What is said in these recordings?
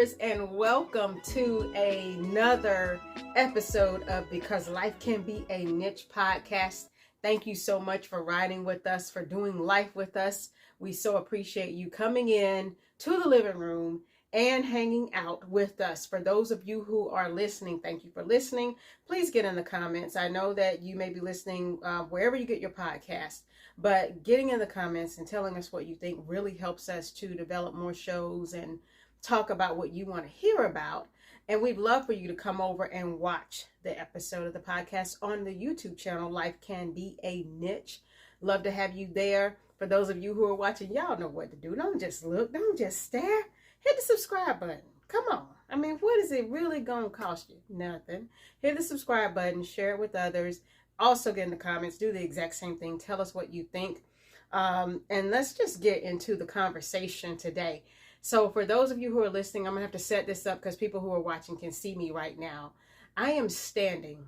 listeners, and welcome to another episode of Because Life Can Be a Niche podcast. Thank you so much for riding with us, for doing life with us. We so appreciate you coming in to the living room and hanging out with us. For those of you who are listening, thank you for listening. Please get in the comments. I know that you may be listening wherever you get your podcast, but getting in the comments and telling us what you think really helps us to develop more shows and talk about what you want to hear about. And we'd love for you to come over and watch the episode of the podcast on the YouTube channel, Life Can Be a Niche. Love to have you there. For those of you who are watching, y'all know what to do. Don't just look, don't just stare. Hit the subscribe button. Come on. I mean, what is it really going to cost you? Nothing. Hit the subscribe button, share it with others. Also get in the comments, do the exact same thing. Tell us what you think. And let's just get into the conversation today. So for those of you who are listening, I'm going to have to set this up because people who are watching can see me right now. I am standing.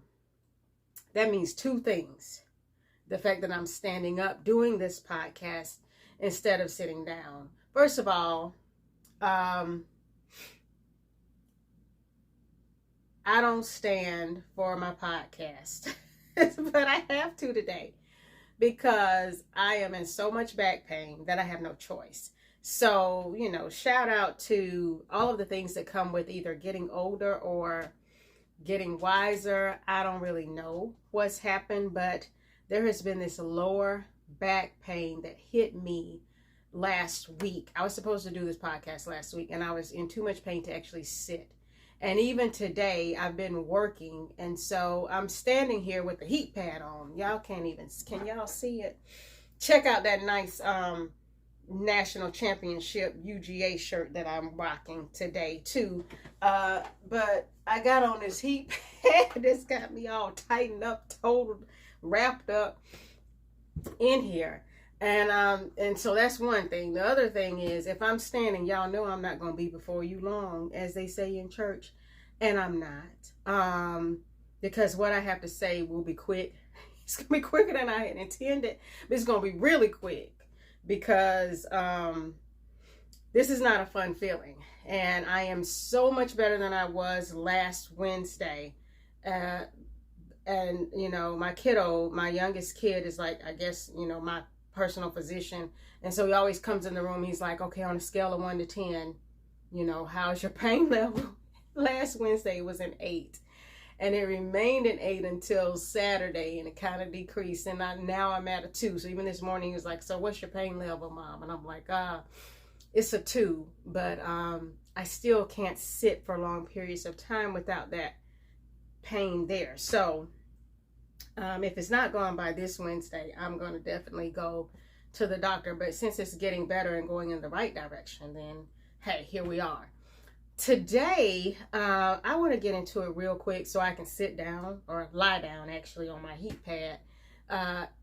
That means two things. The fact that I'm standing up doing this podcast instead of sitting down. First of all, I don't stand for my podcast, but I have to today because I am in so much back pain that I have no choice. So, shout out to all of the things that come with either getting older or getting wiser. I don't really know what's happened, but there has been this lower back pain that hit me last week. I was supposed to do this podcast last week, and I was in too much pain to actually sit. And even today, I've been working, and so I'm standing here with the heat pad on. Y'all can y'all see it? Check out that nice national championship UGA shirt that I'm rocking today too. But I got on this heat pad. This got me all tightened up, totaled, wrapped up in here. And so that's one thing. The other thing is, if I'm standing, y'all know I'm not going to be before you long, as they say in church. And I'm not. Because what I have to say will be quick. It's going to be quicker than I had intended. But it's going to be really quick. Because this is not a fun feeling. And I am so much better than I was last Wednesday. And, my kiddo, my youngest kid is like, I guess, my personal physician. And so he always comes in the room. He's like, okay, on a scale of 1 to 10, how's your pain level? Last Wednesday it was an 8. And it remained an 8 until Saturday, and it kind of decreased. And now I'm at a 2. So even this morning he was like, so what's your pain level, Mom? And I'm like, it's a 2. But I still can't sit for long periods of time without that pain there. So if it's not gone by this Wednesday, I'm going to definitely go to the doctor. But since it's getting better and going in the right direction, then hey, here we are. Today, I want to get into it real quick so I can sit down, or lie down actually, on my heat pad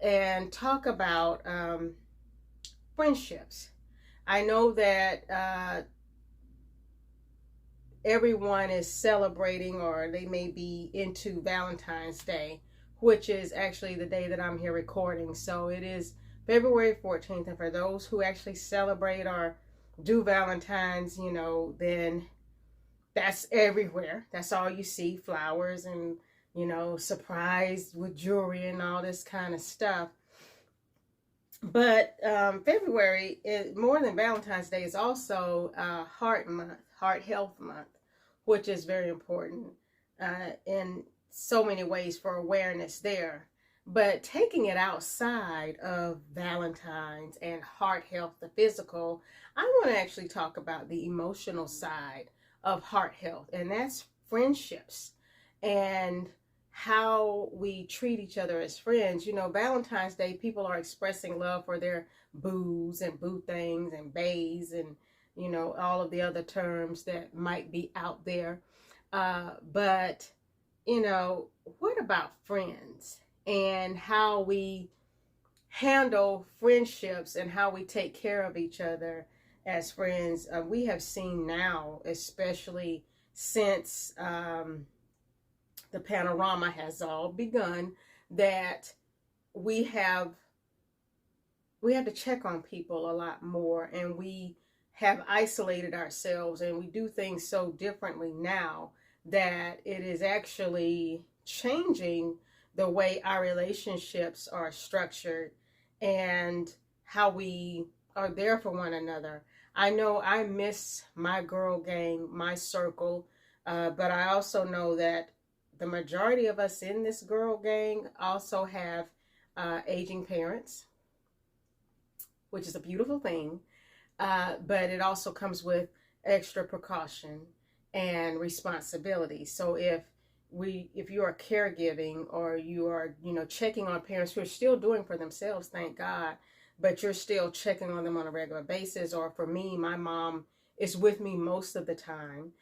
and talk about friendships. I know that everyone is celebrating, or they may be into Valentine's Day, which is actually the day that I'm here recording. So it is February 14th. And for those who actually celebrate or do Valentine's, then that's everywhere. That's all you see, flowers and, surprised with jewelry and all this kind of stuff. But February, more than Valentine's Day, is also Heart Month, Heart Health Month, which is very important in so many ways for awareness there. But taking it outside of Valentine's and heart health, the physical, I want to actually talk about the emotional side of heart health, and that's friendships and how we treat each other as friends. Valentine's Day, people are expressing love for their boos and boo things and bays and, all of the other terms that might be out there. But, what about friends and how we handle friendships and how we take care of each other as friends? We have seen now, especially since the panorama has all begun, that we have to check on people a lot more, and we have isolated ourselves, and we do things so differently now that it is actually changing the way our relationships are structured and how we are there for one another. I know I miss my girl gang, my circle, but I also know that the majority of us in this girl gang also have aging parents, which is a beautiful thing. But it also comes with extra precaution and responsibility. So if you are caregiving, or you are, checking on parents who are still doing for themselves, thank God, but you're still checking on them on a regular basis. Or for me, my mom is with me most of the time.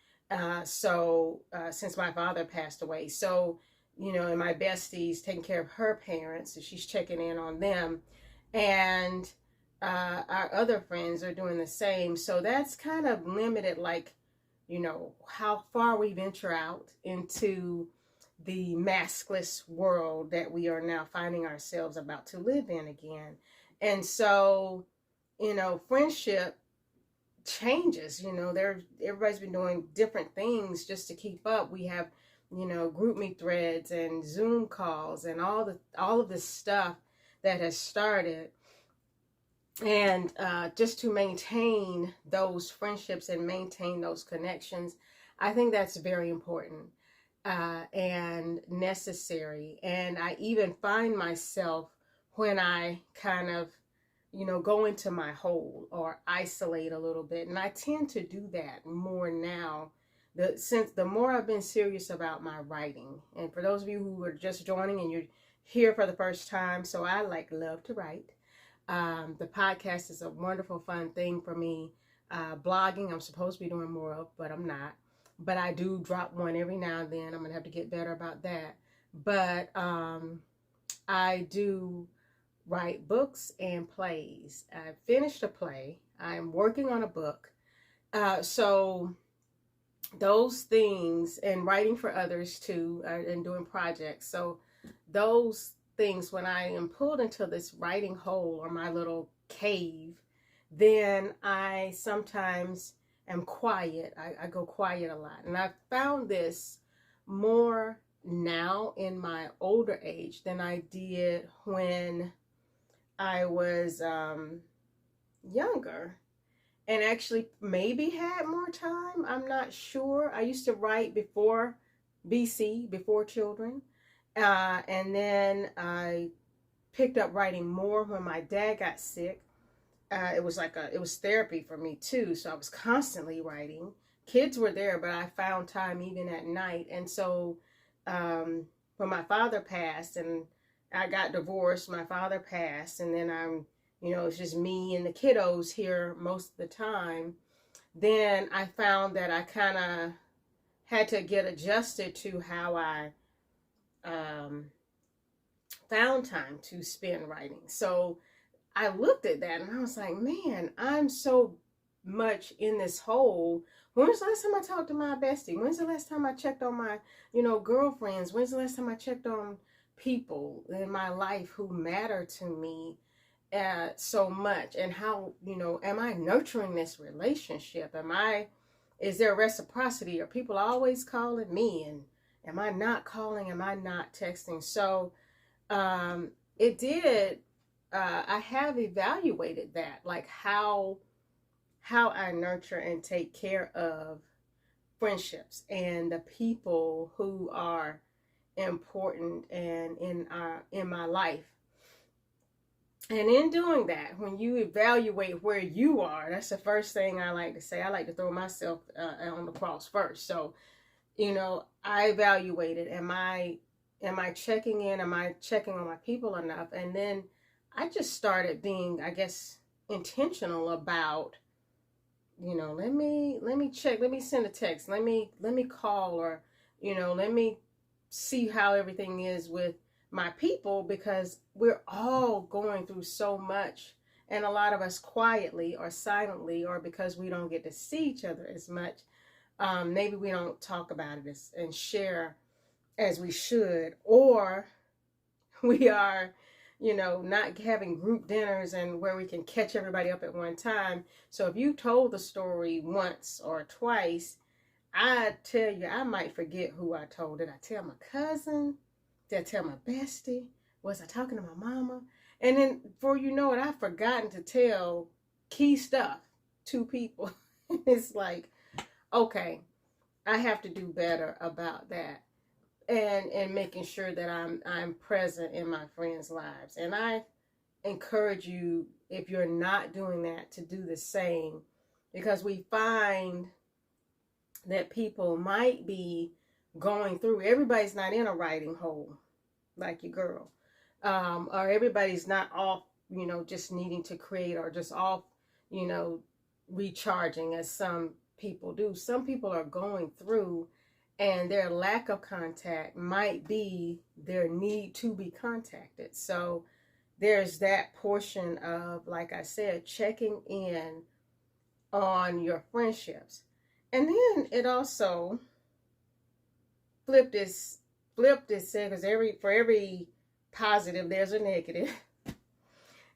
Since my father passed away, so and my bestie's taking care of her parents, and she's checking in on them, and our other friends are doing the same. So that's kind of limited, like, how far we venture out into the maskless world that we are now finding ourselves about to live in again. And so, friendship changes. Everybody's been doing different things just to keep up. We have, group me threads and Zoom calls and all of this stuff that has started. And just to maintain those friendships and maintain those connections, I think that's very important and necessary. And I even find myself, when I kind of, go into my hole or isolate a little bit, and I tend to do that more now. Since the more I've been serious about my writing, and for those of you who are just joining and you're here for the first time, so I love to write. The podcast is a wonderful, fun thing for me. Blogging, I'm supposed to be doing more of, but I'm not. But I do drop one every now and then. I'm going to have to get better about that. But I do write books and plays. I finished a play. I'm working on a book. So those things, and writing for others too, and doing projects. So those things, when I am pulled into this writing hole or my little cave, then I sometimes am quiet. I go quiet a lot. And I've found this more now in my older age than I did when I was younger, and actually maybe had more time. I'm not sure. I used to write before BC, before children. And then I picked up writing more when my dad got sick. It was therapy for me too. So I was constantly writing. Kids were there, but I found time even at night. And so when my father passed and I got divorced, my father passed, and then it's just me and the kiddos here most of the time. Then I found that I kind of had to get adjusted to how I found time to spend writing. So I looked at that and I was like, man, I'm so much in this hole. When was the last time I talked to my bestie? When's the last time I checked on my, girlfriends? When's the last time I checked on people in my life who matter to me so much? And how, am I nurturing this relationship? Is there reciprocity? Are people always calling me? And am I not calling? Am I not texting? So it did. I have evaluated that, like how I nurture and take care of friendships and the people who are important and in my life. And in doing that, when you evaluate where you are, that's the first thing I like to say. I like to throw myself on the cross first. So, I evaluated, am I checking in? Am I checking on my people enough? And then I just started being, I guess, intentional about, let me check, let me send a text, let me call, or, let me see how everything is with my people, because we're all going through so much, and a lot of us quietly or silently, or because we don't get to see each other as much, maybe we don't talk about it and share as we should, or we are not having group dinners and where we can catch everybody up at one time. So if you told the story once or twice, I tell you, I might forget who I told. Did I tell my cousin? Did I tell my bestie? Was I talking to my mama? And then before you know it, I've forgotten to tell key stuff to people. It's like, okay, I have to do better about that. And making sure that I'm present in my friends' lives. And I encourage you, if you're not doing that, to do the same, because we find that people might be going through, everybody's not in a writing hole like your girl, or everybody's not off, just needing to create, or just off, recharging as some people do. Some people are going through, and their lack of contact might be their need to be contacted. So there's that portion of, like I said, checking in on your friendships. And then it also flip this because for every positive there's a negative.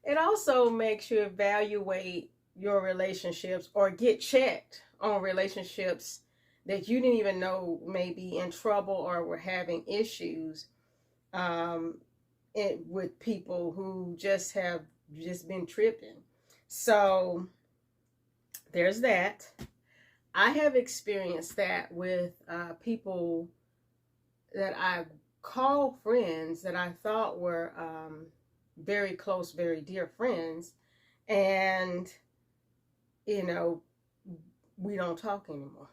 It also makes you evaluate your relationships, or get checked on relationships that you didn't even know may be in trouble or were having issues with people who just have been tripping. So there's that. I have experienced that with people that I call friends, that I thought were very close, very dear friends, and we don't talk anymore.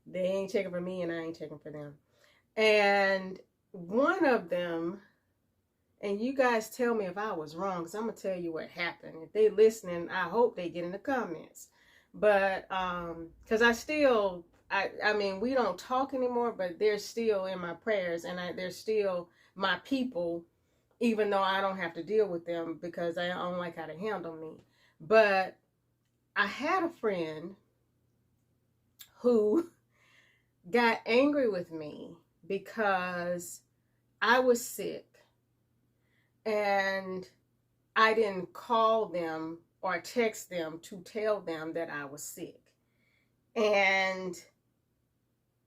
They ain't checking for me, and I ain't checking for them. And one of them, and you guys tell me if I was wrong, because I'm going to tell you what happened. If they listening, I hope they get in the comments. But, because I mean, we don't talk anymore, but they're still in my prayers, and they're still my people, even though I don't have to deal with them because I don't like how they handle me. But I had a friend who got angry with me because I was sick and I didn't call them or text them to tell them that I was sick. And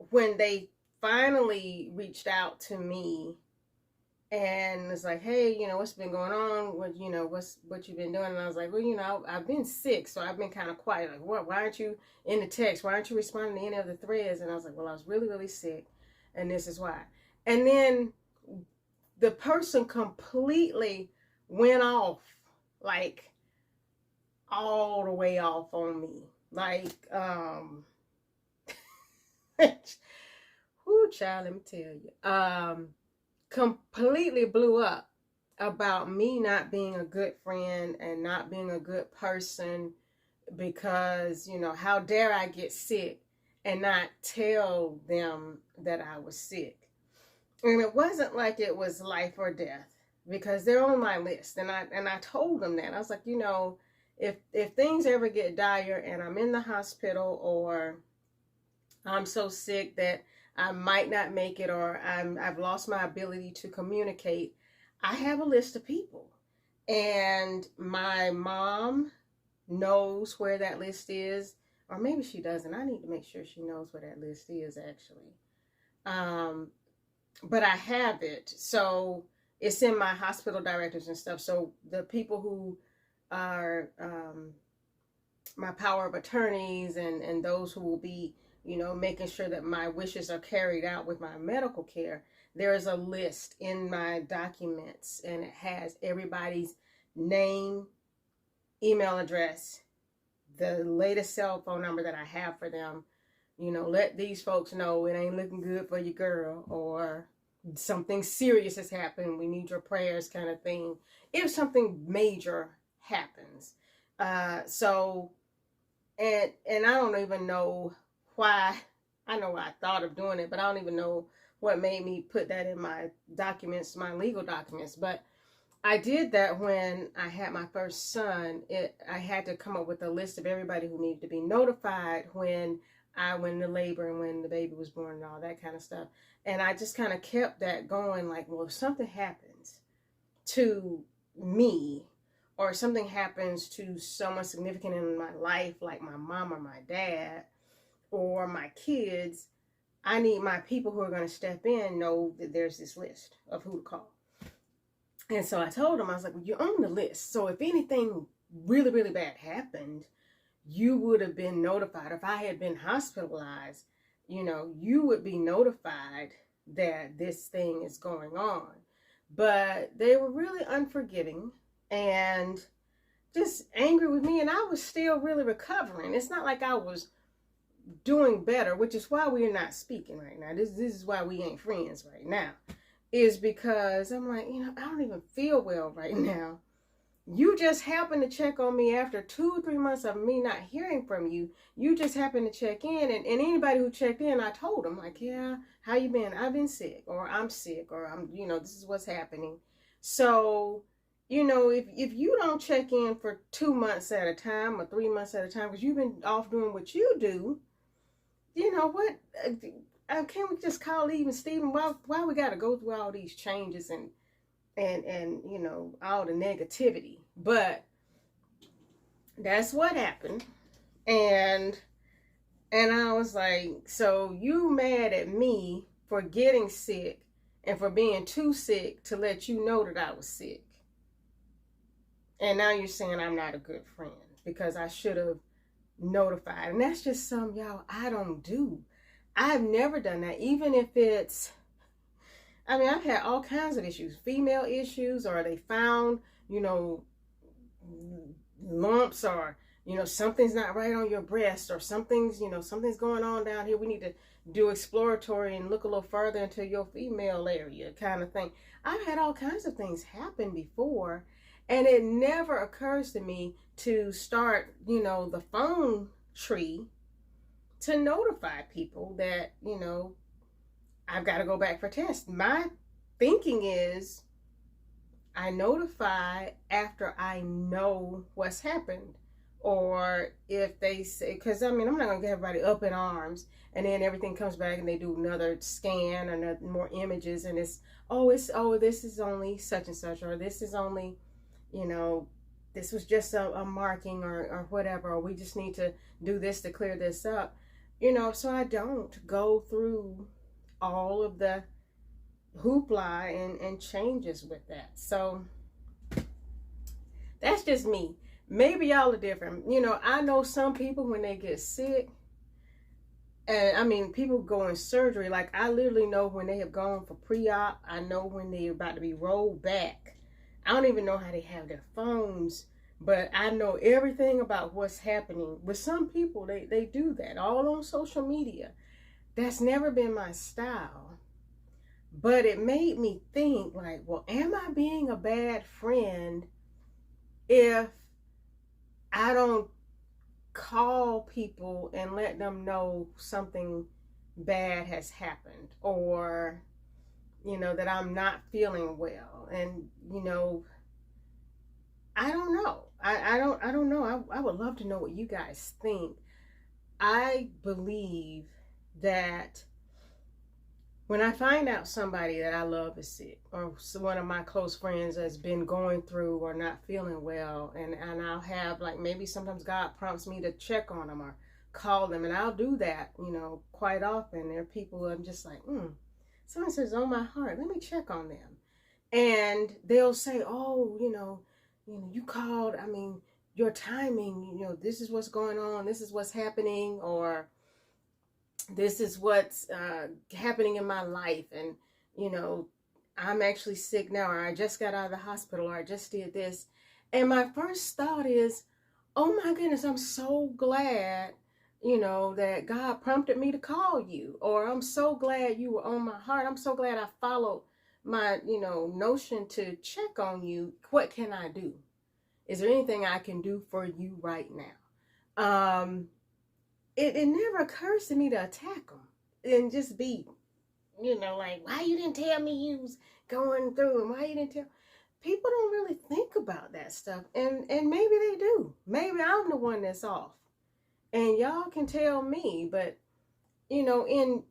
when they finally reached out to me and it's like, hey, what's been going on? What you been doing? And I was like, well, I've been sick, so I've been kind of quiet. Like, what? Why aren't you in the text? Why aren't you responding to any of the threads? And I was like, well, I was really, really sick, and this is why. And then the person completely went off, like all the way off on me. Like, whoo, child, let me tell you. Completely blew up about me not being a good friend and not being a good person, because, how dare I get sick and not tell them that I was sick. And it wasn't like it was life or death, because they're on my list. And I told them that. I was like, if things ever get dire and I'm in the hospital, or I'm so sick that I might not make it, or I've lost my ability to communicate, I have a list of people. And my mom knows where that list is, or maybe she doesn't. I need to make sure she knows where that list is, actually. But I have it. So it's in my hospital directives and stuff. So the people who are my power of attorneys, and those who will be making sure that my wishes are carried out with my medical care, there is a list in my documents, and it has everybody's name, email address, the latest cell phone number that I have for them. Let these folks know it ain't looking good for your girl, or something serious has happened, we need your prayers, kind of thing, if something major happens. So I don't even know why. I know I thought of doing it, but I don't even know what made me put that in my documents, my legal documents. But I did that when I had my first son. I had to come up with a list of everybody who needed to be notified when I went into labor and when the baby was born and all that kind of stuff. And I just kind of kept that going, like, well, if something happens, to me, or something happens to someone significant in my life, like my mom or my dad or my kids, I need my people who are going to step in know that there's this list of who to call. And so I told him, I was like, well, you're on the list. So if anything really, really bad happened, you would have been notified. If I had been hospitalized, you would be notified that this thing is going on. But they were really unforgiving and just angry with me, and I was still really recovering. It's not like I was doing better, which is why we're not speaking right now. This is why we ain't friends right now, is because I'm like, I don't even feel well right now. You just happened to check on me after 2 or 3 months of me not hearing from you. You just happened to check in, and anybody who checked in, I told them, like, yeah, how you been? I've been sick, or I'm sick, or I'm, this is what's happening. So, if you don't check in for 2 months at a time or 3 months at a time, because you've been off doing what you do, what? Can't we just call even Stephen? Why we got to go through all these changes and all the negativity? But that's what happened. And I was like, so you mad at me for getting sick and for being too sick to let you know that I was sick. And now you're saying I'm not a good friend because I should have notified. And that's just something, y'all, I don't do. I've never done that. Even if it's, I've had all kinds of issues, female issues, or they found, lumps, or, something's not right on your breast, or something's going on down here. We need to do exploratory and look a little further into your female area kind of thing. I've had all kinds of things happen before, and it never occurs to me to start, the phone tree to notify people that, I've got to go back for tests. My thinking is I notify after I know what's happened. Or if they say, because I'm not going to get everybody up in arms and then everything comes back and they do another scan or more images, and this is only such and such, or this is only, this was just a marking or whatever, or we just need to do this to clear this up. So I don't go through all of the hoopla and changes with that. So that's just me. Maybe y'all are different. I know some people, when they get sick, and people go in surgery, like I literally know when they have gone for pre-op. I know when they're about to be rolled back. I don't even know how they have their phones, but I know everything about what's happening. With some people, they do that all on social media. That's never been my style. But it made me think, like, well, am I being a bad friend if I don't call people and let them know something bad has happened, or, that I'm not feeling well? And, I don't know. I don't know. I would love to know what you guys think. I believe that when I find out somebody that I love is sick, or one of my close friends has been going through or not feeling well, and I'll have, like, maybe sometimes God prompts me to check on them or call them, and I'll do that, quite often. There are people who I'm just like, someone says on my heart, let me check on them. And they'll say, oh, you called, your timing, this is what's going on, this is what's happening, or this is what's happening in my life, and I'm actually sick now, or I just got out of the hospital, or I just did this. And my first thought is, oh my goodness, I'm so glad that God prompted me to call you, or I'm so glad you were on my heart. I'm so glad I followed my notion to check on you. What can I do? Is there anything I can do for you right now? It never occurs to me to attack them and just be, like, why you didn't tell me you was going through, and why you didn't tell? People don't really think about that stuff, and maybe they do. Maybe I'm the one that's off, and y'all can tell me. But in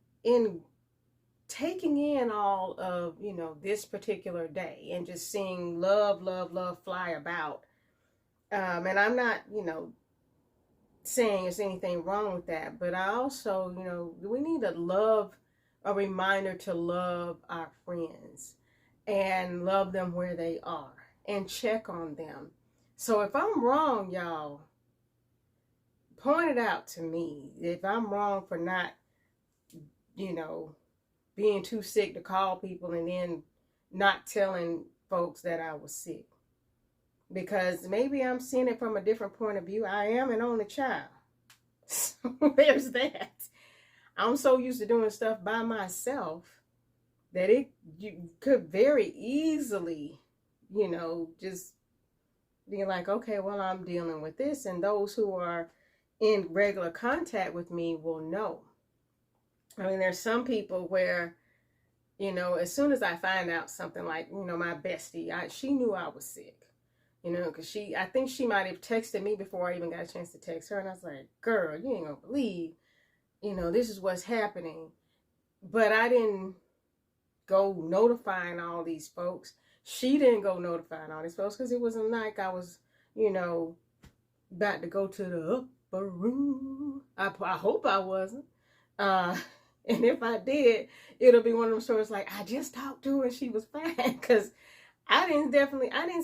taking in all of, this particular day and just seeing love, love, love fly about. And I'm not, saying there's anything wrong with that, but I also, we need to love, a reminder to love our friends and love them where they are and check on them. So if I'm wrong, y'all, point it out to me. If I'm wrong for not, you know, being too sick to call people and then not telling folks that I was sick. Because maybe I'm seeing it from a different point of view. I am an only child. So there's that. I'm so used to doing stuff by myself that you could very easily, just be like, okay, well, I'm dealing with this. And those who are in regular contact with me will know. I mean, there's some people where, as soon as I find out something like, my bestie, she knew I was sick. Because I think she might have texted me before I even got a chance to text her. And I was like, girl, you ain't gonna believe, this is what's happening. But I didn't go notifying all these folks. She didn't go notifying all these folks because it wasn't like I was, about to go to the upper room. I hope I wasn't. And if I did, it'll be one of those stories like, I just talked to her and she was fine. Because I didn't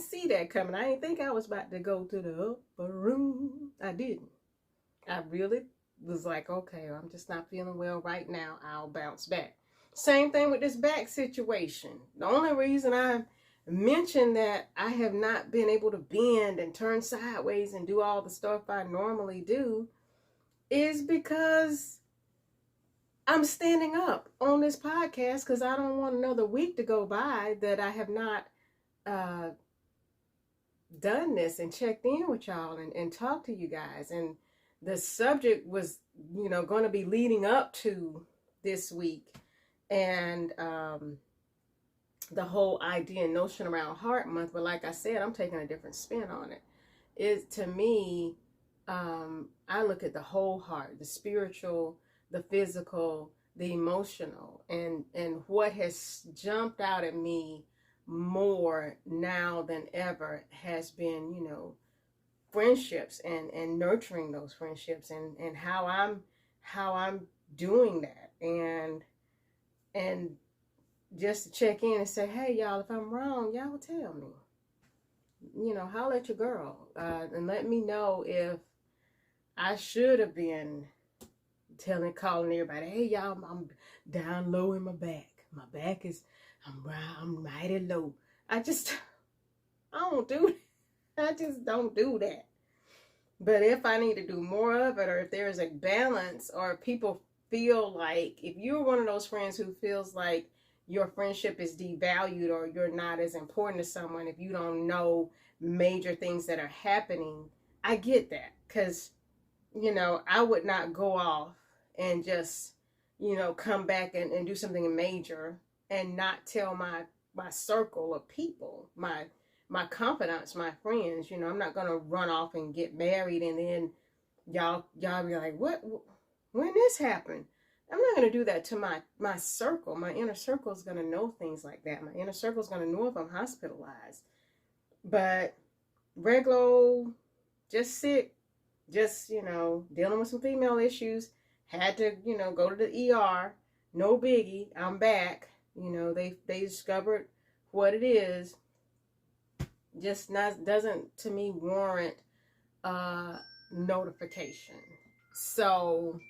see that coming. I didn't think I was about to go to the upper room. I didn't. I really was like, okay, I'm just not feeling well right now. I'll bounce back. Same thing with this back situation. The only reason I mentioned that I have not been able to bend and turn sideways and do all the stuff I normally do is because I'm standing up on this podcast because I don't want another week to go by that I have not done this and checked in with y'all and talked to you guys. And the subject was, going to be leading up to this week. And the whole idea and notion around Heart Month. But like I said, I'm taking a different spin on it. To me, I look at the whole heart, the spiritual, the physical, the emotional, and what has jumped out at me more now than ever has been, friendships and nurturing those friendships and how I'm doing that and just to check in and say, hey y'all, if I'm wrong, y'all tell me, holler at your girl, and let me know if I should have been calling everybody, hey y'all, I'm down low in my back. My back is, I'm mighty low. I don't do that. I just don't do that. But if I need to do more of it, or if there's a balance, or if people feel like, if you're one of those friends who feels like your friendship is devalued or you're not as important to someone, if you don't know major things that are happening, I get that. Because, I would not go off and just, come back and do something major and not tell my circle of people, my confidants, my friends. I'm not gonna run off and get married and then y'all be like, what, when this happened? I'm not gonna do that to my circle. My inner circle is gonna know things like that. My inner circle is gonna know if I'm hospitalized. But regular, just sick, just dealing with some female issues, had to go to the ER. No biggie. I'm back. They discovered what it is. Just doesn't to me warrant notification. So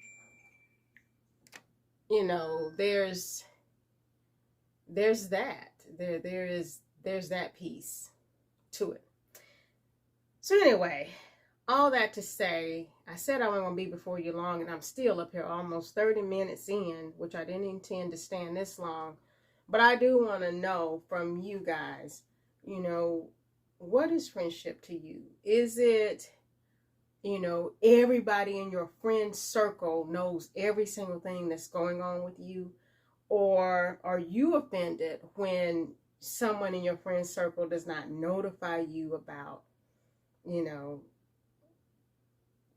there's that. There's that piece to it. So anyway, all that to say, I said I wasn't going to be before you long, and I'm still up here almost 30 minutes in, which I didn't intend to stand this long. But I do want to know from you guys, what is friendship to you? Is it, everybody in your friend circle knows every single thing that's going on with you? Or are you offended when someone in your friend circle does not notify you about,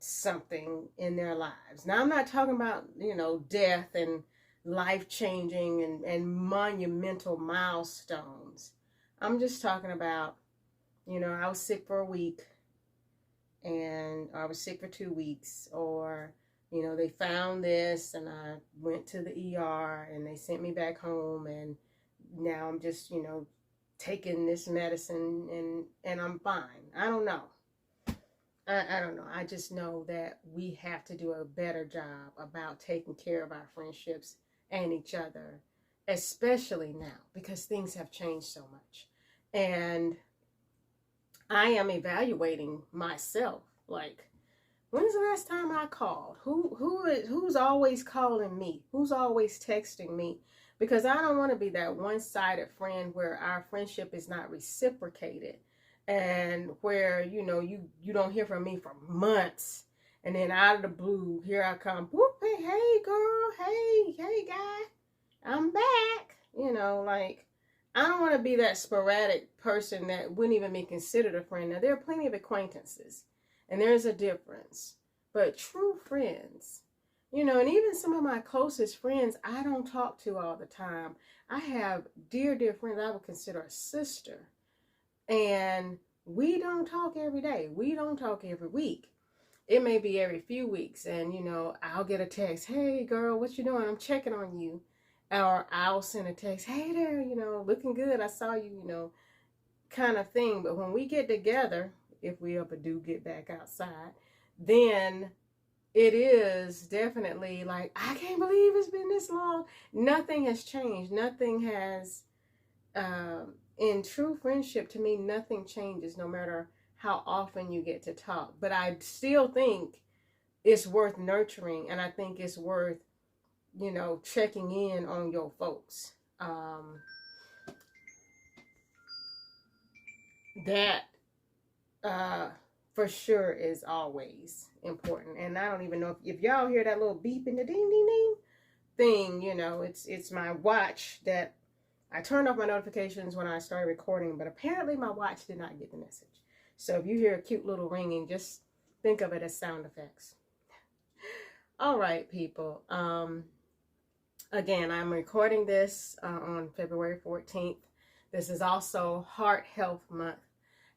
something in their lives? Now, I'm not talking about, death and life-changing and monumental milestones. I'm just talking about, I was sick for a week, and I was sick for 2 weeks, or they found this and I went to the ER and they sent me back home, and now I'm just taking this medicine and I'm fine. I don't know. I don't know. I just know that we have to do a better job about taking care of our friendships and each other, especially now because things have changed so much. And I am evaluating myself. Like, when's the last time I called? Who's always calling me? Who's always texting me? Because I don't want to be that one-sided friend where our friendship is not reciprocated, and where you don't hear from me for months, and then out of the blue here I come. Whoop, hey girl, hey guy, I'm back. Like, I don't want to be that sporadic person that wouldn't even be considered a friend. Now, there are plenty of acquaintances, and there's a difference. But true friends, and even some of my closest friends, I don't talk to all the time. I have dear friends I would consider a sister. And we don't talk every day. We don't talk every week. It may be every few weeks. And, I'll get a text. Hey, girl, what you doing? I'm checking on you. Or I'll send a text. Hey there, looking good. I saw you, kind of thing. But when we get together, if we ever do get back outside, then it is definitely like, I can't believe it's been this long. Nothing has changed. Nothing has, in true friendship, to me, nothing changes no matter how often you get to talk. But I still think it's worth nurturing, and I think it's worth, checking in on your folks. That for sure is always important. And I don't even know if y'all hear that little beep and the ding ding ding thing. It's my watch that I turned off my notifications when I started recording, but apparently my watch did not get the message. So if you hear a cute little ringing, just think of it as sound effects. All right, people. Again, I'm recording this on February 14th. This is also Heart Health Month,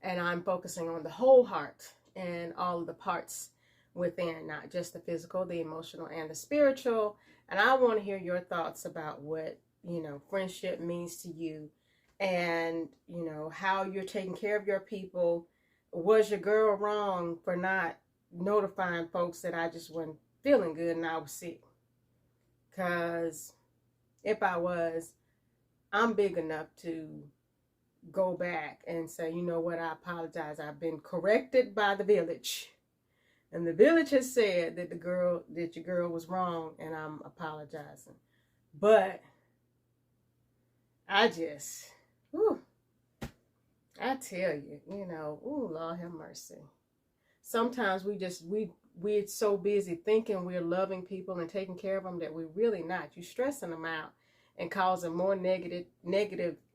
and I'm focusing on the whole heart and all of the parts within, not just the physical, the emotional, and the spiritual. And I want to hear your thoughts about what, friendship means to you, and, how you're taking care of your people. Was your girl wrong for not notifying folks that I just wasn't feeling good and I was sick? Because if I was, I'm big enough to go back and say, you know what, I apologize. I've been corrected by the village. And the village has said that your girl was wrong, and I'm apologizing. But I just, I tell you, Lord have mercy. Sometimes we're so busy thinking we're loving people and taking care of them that we're really not. You're stressing them out and causing more negative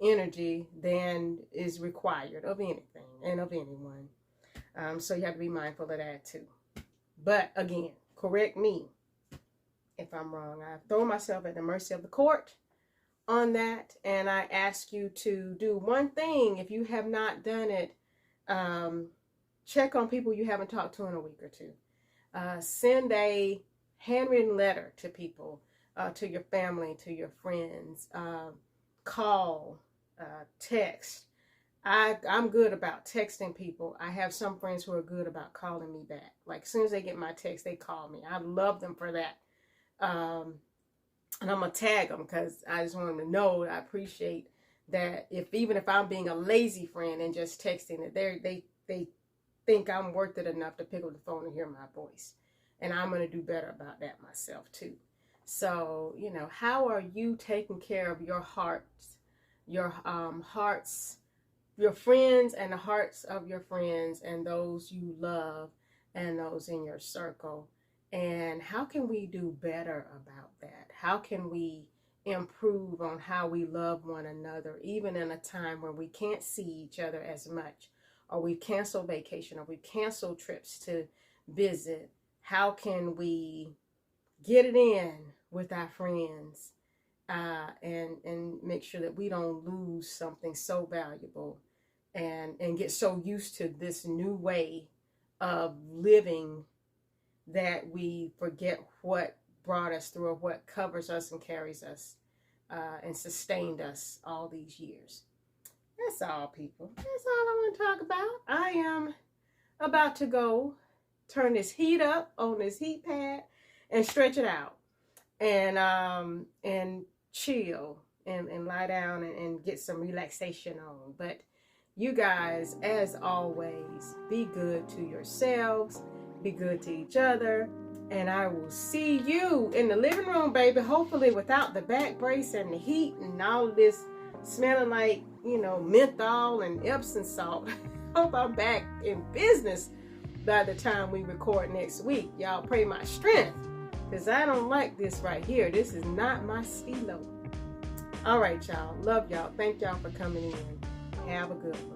energy than is required of anything and of anyone. So you have to be mindful of that too. But again, correct me if I'm wrong. I throw myself at the mercy of the court on that, and I ask you to do one thing. If you have not done it, check on people you haven't talked to in a week or two. Send a handwritten letter to people, to your family, to your friends. Call, text. I'm good about texting people. I have some friends who are good about calling me back. Like, as soon as they get my text, they call me. I love them for that. And I'm going to tag them because I just want them to know I appreciate that. Even if I'm being a lazy friend and just texting it, they think I'm worth it enough to pick up the phone and hear my voice. And I'm going to do better about that myself too. So, how are you taking care of your hearts, your friends, and the hearts of your friends and those you love and those in your circle? And how can we do better about that? How can we improve on how we love one another, even in a time when we can't see each other as much, or we cancel vacation, or we cancel trips to visit? How can we get it in with our friends and make sure that we don't lose something so valuable and get so used to this new way of living that we forget what brought us through or what covers us and carries us and sustained us all these years. That's all, people. That's all I want to talk about. I am about to go turn this heat up on this heat pad and stretch it out and chill and lie down and get some relaxation on. But you guys, as always, be good to yourselves, be good to each other, and I will see you in the living room, baby, hopefully without the back brace and the heat and all of this smelling like, you know, menthol and Epsom salt. Hope I'm back in business by the time we record next week. Y'all pray my strength, because I don't like this right here. This is not my stilo. All right, y'all. Love y'all. Thank y'all for coming in. Have a good one.